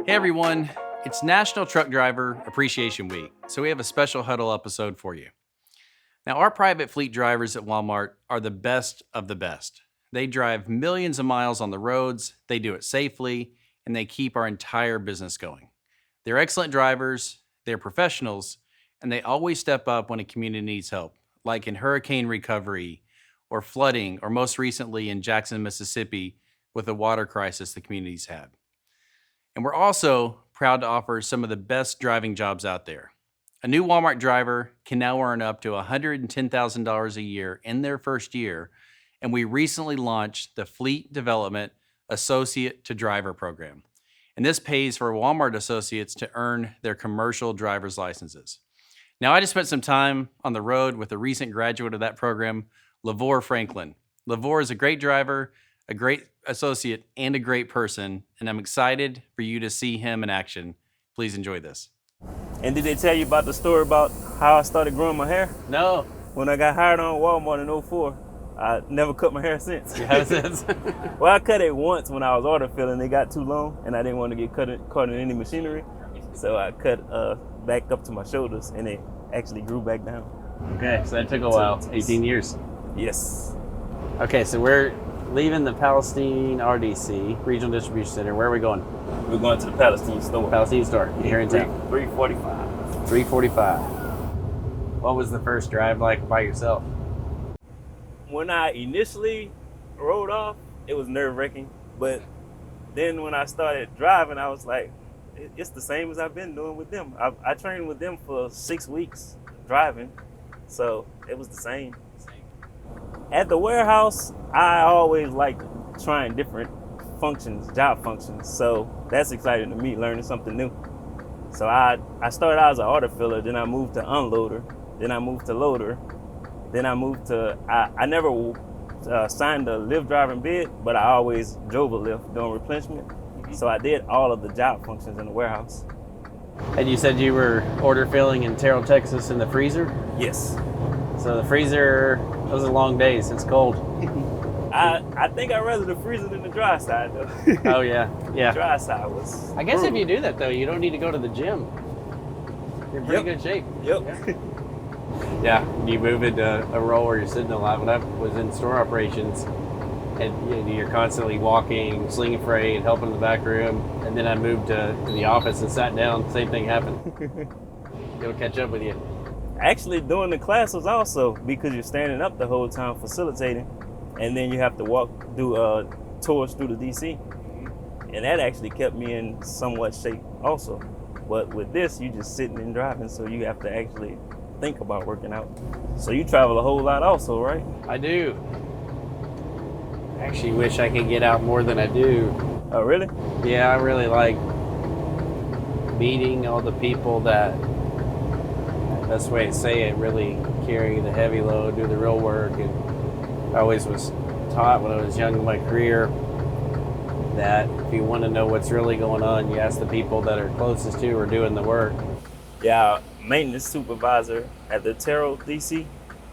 Hey everyone, it's National Truck Driver Appreciation Week, so we have a special huddle episode for you. Now, our private fleet drivers at Walmart are the best of the best. They drive millions of miles on the roads, they do it safely, and they keep our entire business going. They're excellent drivers, they're professionals, and they always step up when a community needs help, like in hurricane recovery, or flooding, or most recently in Jackson, Mississippi, with the water crisis the community's had. And we're also proud to offer some of the best driving jobs out there. A new Walmart driver can now earn up to $110,000 a year in their first year, and we recently launched the Fleet Development Associate to Driver program. And this pays for Walmart associates to earn their commercial driver's licenses. Now, I just spent some time on the road with a recent graduate of that program, Levor Franklin. Levor is a great driver, a great associate, and a great person, and I'm excited for you to see him in action. Please enjoy this. And did they tell you about the story about how I started growing my hair? No. When I got hired on Walmart in 2004, I never cut my hair since. Yes. Well, I cut it once when I was order filling. It got too long, and I didn't want to get caught in any machinery. So I cut back up to my shoulders, and it actually grew back down. Okay, so that took a while, 18 years. Yes. Okay, so we're leaving the Palestine RDC, Regional Distribution Center. Where are we going? We're going to the Palestine store. Palestine store, here in town. 345. 345. What was the first drive like by yourself? When I initially rode off, it was nerve-wracking. But then when I started driving, I was like, it's the same as I've been doing with them. I trained with them for 6 weeks driving, so it was the same. At the warehouse, I always liked trying different functions, job functions. So that's exciting to me, learning something new. So I started out as an order filler, then I moved to unloader, then I moved to loader, then I moved to, I never signed a lift driving bid, but I always drove a lift doing replenishment. So I did all of the job functions in the warehouse. And you said you were order filling in Terrell, Texas in the freezer? Yes. So the freezer, those are long days, it's cold. I think I'd rather the freezer than the dry side though. Oh yeah. The dry side was I guess brutal. if you do that though, you don't need to go to the gym. You're in pretty good shape. Yep. Yeah, you move into a role where you're sitting a lot. When I was in store operations, and you're constantly walking, slinging freight, helping in the back room, and then I moved to the office and sat down, same thing happened. It'll catch up with you. Actually, doing the classes also, because you're standing up the whole time facilitating, and then you have to do tours through the DC. And that actually kept me in somewhat shape also. But with this, you're just sitting and driving, so you have to actually think about working out. So you travel a whole lot also, right? I do. I actually wish I could get out more than I do. Oh, really? Yeah, I really like meeting all the people that, best way to say it, really carry the heavy load, do the real work. And I always was taught when I was young in my career that if you want to know what's really going on, you ask the people that are closest to or doing the work. Yeah, maintenance supervisor at the Terrell DC,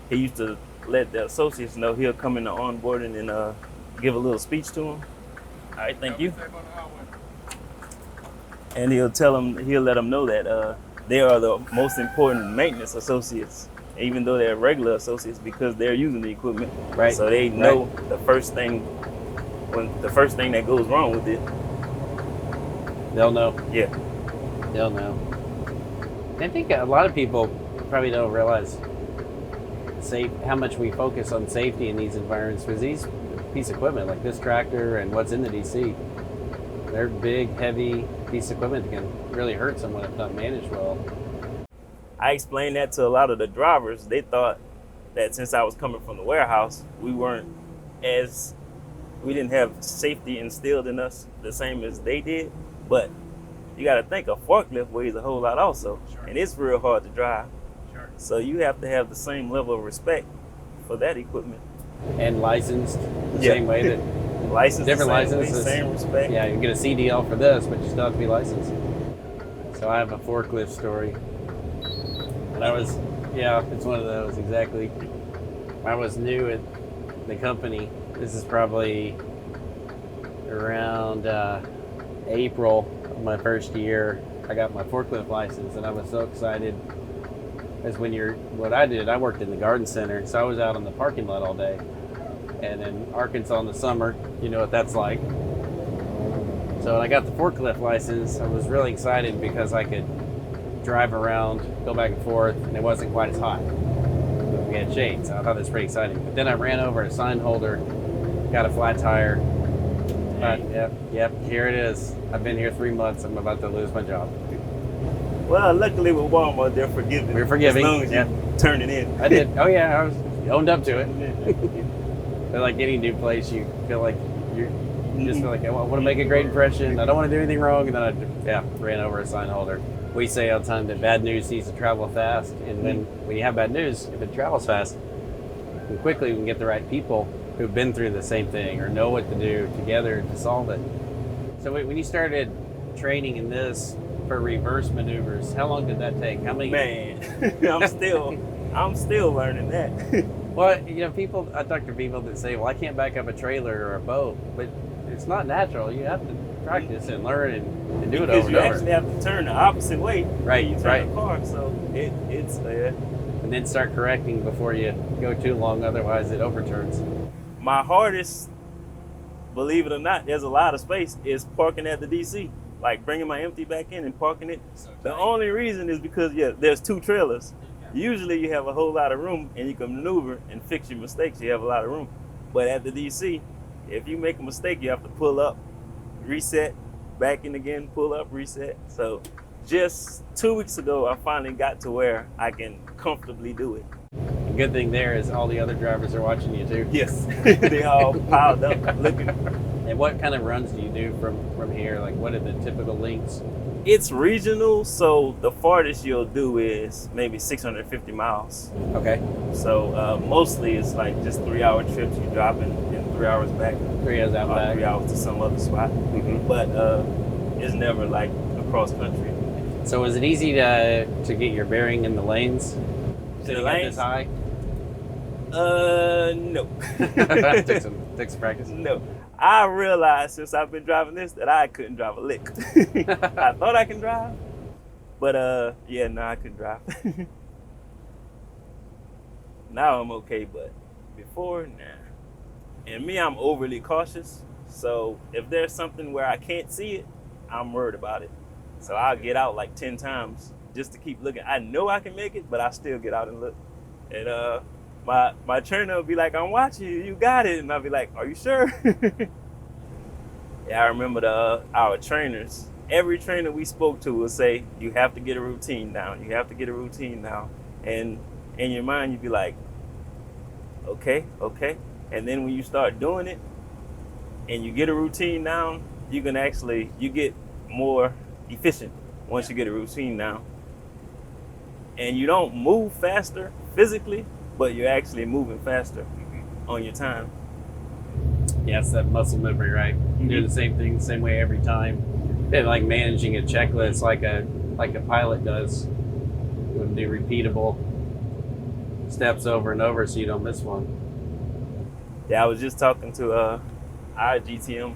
he used to let the associates know he'll come in the onboarding and give a little speech to them. All right, thank you. And he'll let them know that they are the most important maintenance associates, even though they're regular associates, because they're using the equipment. Right. So they know the first thing that goes wrong with it. They'll know. Yeah. They'll know. I think a lot of people probably don't realize how much we focus on safety in these environments, because these piece of equipment like this tractor and what's in the DC, they're big, heavy piece of equipment that can really hurt someone if not managed well. I explained that to a lot of the drivers. They thought that since I was coming from the warehouse, we didn't have safety instilled in us the same as they did. But you got to think a forklift weighs a whole lot also, and it's real hard to drive. So you have to have the same level of respect for that equipment. And licensed the same way that licensed, different licenses, same respect. Yeah, you get a CDL for this, but you still have to be licensed. So I have a forklift story. And it's one of those, exactly. I was new at the company. This is probably around April my first year, I got my forklift license, and I was so excited. As what I did, I worked in the garden center, so I was out on the parking lot all day. And in Arkansas in the summer, you know what that's like. So when I got the forklift license, I was really excited because I could drive around, go back and forth, and it wasn't quite as hot. We had shade, so I thought it was pretty exciting. But then I ran over a sign holder, got a flat tire. Yep, here it is. I've been here 3 months. I'm about to lose my job. Well, luckily with Walmart, they're forgiving. We're forgiving. As long as you turn it in. I did. Oh yeah, I was owned up to it. But like any new place, you feel like you just feel like I want to make a great impression. I don't want to do anything wrong, and then I ran over a sign holder. We say all the time that bad news needs to travel fast, and when you have bad news, if it travels fast, and quickly we can get the right people who've been through the same thing or know what to do together to solve it. So when you started training in this for reverse maneuvers, how long did that take? How many? Man, I'm still learning that. Well, you know, I talk to people that say, well, I can't back up a trailer or a boat, but it's not natural. You have to practice and learn and do it over and over. Because you actually have to turn the opposite way. Right, when you turn the car, so it's and then start correcting before you go too long, otherwise it overturns. My hardest, believe it or not, there's a lot of space, is parking at the DC. Like bringing my empty back in and parking it. The only reason is because, there's 2 trailers. Usually you have a whole lot of room and you can maneuver and fix your mistakes. You have a lot of room. But at the DC, if you make a mistake, you have to pull up, reset, back in again, pull up, reset. So just 2 weeks ago, I finally got to where I can comfortably do it. The good thing there is all the other drivers are watching you too. Yes, they all piled up looking. And what kind of runs do you do from here? Like, what are the typical lengths? It's regional, so the farthest you'll do is maybe 650 miles. Okay. So mostly it's like just 3-hour trips. You drop in 3 hours back. 3 hours out back. 3 hours to some other spot. Mm-hmm. But it's never like across country. So is it easy to get your bearing in the lanes? Sitting at this high? No. Took some practice? No. I realized since I've been driving this that I couldn't drive a lick. I thought I can drive, but no, I couldn't drive. Now I'm okay, but before, nah. And me, I'm overly cautious. So if there's something where I can't see it, I'm worried about it. So I'll get out like 10 times just to keep looking. I know I can make it, but I still get out and look. And my trainer will be like, I'm watching you, you got it. And I'll be like, are you sure? Yeah, I remember our trainers. Every trainer we spoke to would say, you have to get a routine down. You have to get a routine down. And in your mind, you'd be like, okay. And then when you start doing it and you get a routine down, you get more efficient once you get a routine down. And you don't move faster physically, but you're actually moving faster on your time. Yeah, it's that muscle memory, right? You do the same thing the same way every time. And like managing a checklist like a pilot does. You want to do repeatable steps over and over so you don't miss one. Yeah, I was just talking to our GTM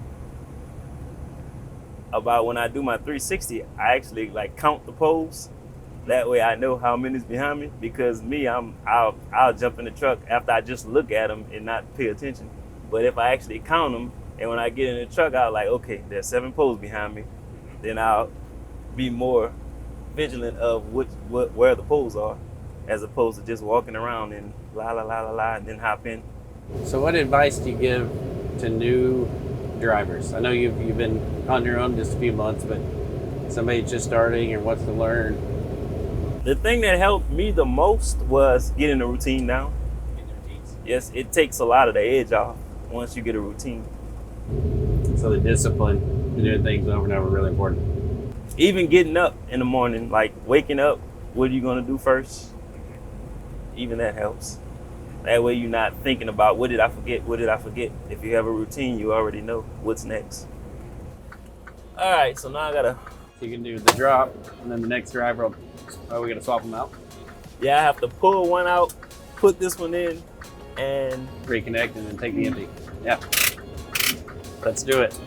about when I do my 360, I actually like count the poles. That way I know how many's behind me, because me, I'll jump in the truck after I just look at them and not pay attention. But if I actually count them, and when I get in the truck, I'll like, okay, there's 7 poles behind me. Then I'll be more vigilant of where the poles are, as opposed to just walking around and la la la la la and then hop in. So what advice do you give to new drivers? I know you've been on your own just a few months, but somebody just starting and wants to learn. The thing that helped me the most was getting a routine down. Yes, it takes a lot of the edge off once you get a routine. So the discipline to doing things over and over is really important. Even getting up in the morning, like waking up, what are you going to do first? Even that helps. That way you're not thinking about what did I forget? If you have a routine, you already know what's next. All right, so now I gotta... You can do the drop, and then the next driver will... Oh, we gotta swap them out? Yeah, I have to pull one out, put this one in, and... Reconnect and then take the empty. Yeah. Let's do it.